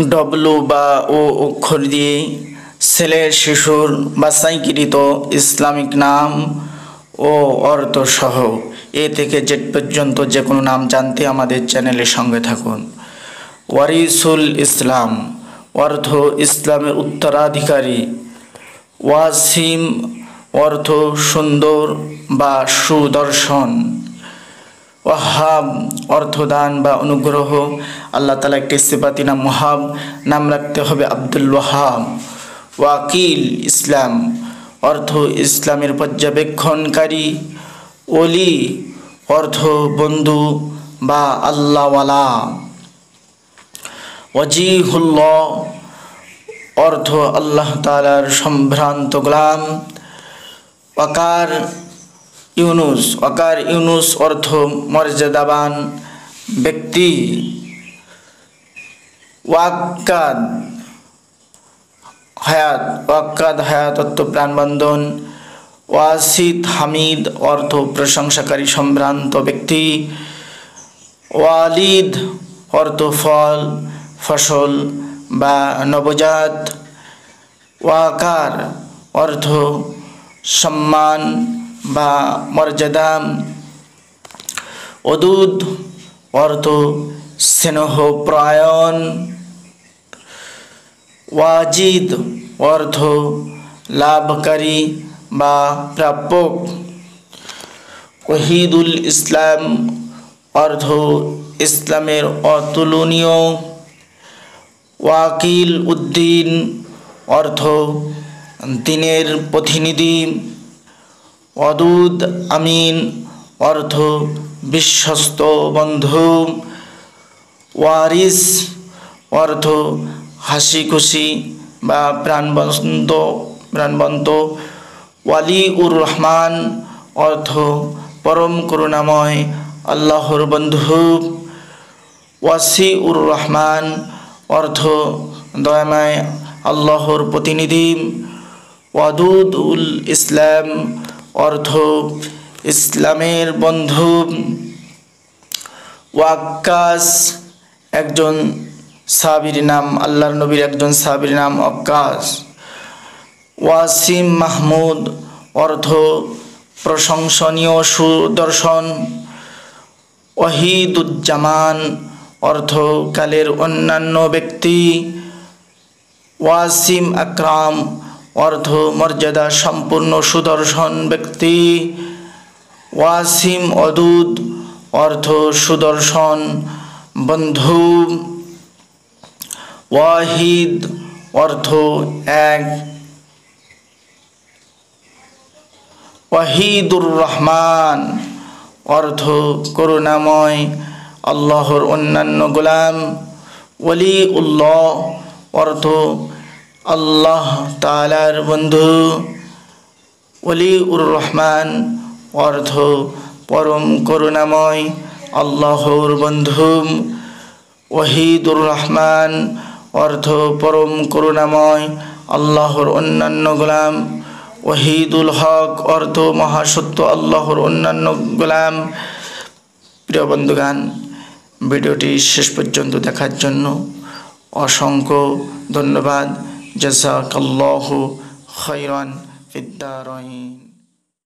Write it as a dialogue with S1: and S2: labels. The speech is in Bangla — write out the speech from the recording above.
S1: ডব্লু বা ও অক্ষর দিয়ে ছেলের শিশুর বাছাইকৃত ইসলামিক নাম ও অর্থ সহ এ থেকে জেড পর্যন্ত যে কোনো নাম জানতে আমাদের চ্যানেলের সঙ্গে থাকুন। ওয়ারিসুল ইসলাম অর্থ ইসলামের উত্তরাধিকারী। ওয়াসিম অর্থ সুন্দর বা সুদর্শন। ওয়াহাব অর্থ দান বা অনুগ্রহ। আল্লাহ তাআলা একটি সিফাতি নাম ওয়াহাব, নাম রাখতে হবে আব্দুল ওয়াহাব। ওয়াকিল ইসলাম অর্থ ইসলামের পর্যবেক্ষণকারী। ওলি অর্থ বন্ধু বা আল্লাহওয়ালা। ওয়াজিহুল্লাহ অর্থ আল্লাহ তাআলার সম্ভ্রান্ত গোলাম। ওয়াকার ইউনুস অর্থ মর্যাদাবান ব্যক্তি। ওয়াক্কাদ হায়াত অর্থ প্রাণবন্ধন। ওয়াসিদ হামিদ অর্থ প্রশংসাকারী সম্ভ্রান্ত ব্যক্তি। ওয়ালিদ অর্থ ফসল বা নবজাত। ওয়াকার অর্থ সম্মান বা মর্যাদা। ওদুদ অর্থ স্নেহপরায়ণ। ওয়াজিদ অর্থ লাভকারী বা প্রাপক। ওয়াহিদুল ইসলাম অর্থ ইসলামের অতুলনীয়। ওয়াকিল উদ্দিন অর্থ দ্বীনের প্রতিনিধি। ওয়াদুদ আমিন অর্থ বিশ্বস্ত বন্ধু। ওয়ারিস অর্থ হাসি খুশি বা প্রাণবন্ত। ওয়ালিউর রহমান অর্থ পরম করুণাময় আল্লাহর বন্ধু। ওয়াসিউর রহমান অর্থ দয়াময় আল্লাহর প্রতিনিধি। ওয়াদুদুল ইসলাম অর্থ ইসলামের বন্ধু। ওয়াক্কাস একজন সাহাবীর নাম, আল্লাহর নবীর একজন সাহাবীর নাম ওয়াক্কাস। ওয়াসিম মাহমুদ অর্থ প্রশংসনীয় সুদর্শন। ওয়াহিদুজ্জামান অর্থ কালের অন্যান্য ব্যক্তি। ওয়াসিম আকরাম অর্থ মর্যাদা সম্পূর্ণ সুদর্শন ব্যক্তি। ওয়াসিম অদুদ অর্থ সুদর্শন বন্ধু। ওয়াহিদ অর্থ এক। ওয়াহিদুর রহমান অর্থ করুণাময় আল্লাহর অন্যান্য গোলাম। ওয়ালিউল্লাহ অর্থ আল্লাহ তাআলার বন্ধু। ওয়ালিউর রহমান অর্থ পরম করুণাময় আল্লাহর বন্ধু। ওয়াহিদুর রহমান অর্থ পরম করুণাময় আল্লাহর অন্যান্য গোলাম। ওয়াহিদুল হক অর্থ মহাসত্য আল্লাহর অন্যান্য গোলাম। প্রিয় বন্ধুগণ, ভিডিওটি শেষ পর্যন্ত দেখার জন্য অসংখ্য ধন্যবাদ। জাযাকাল্লাহু খাইরান ফিদ দারাইন।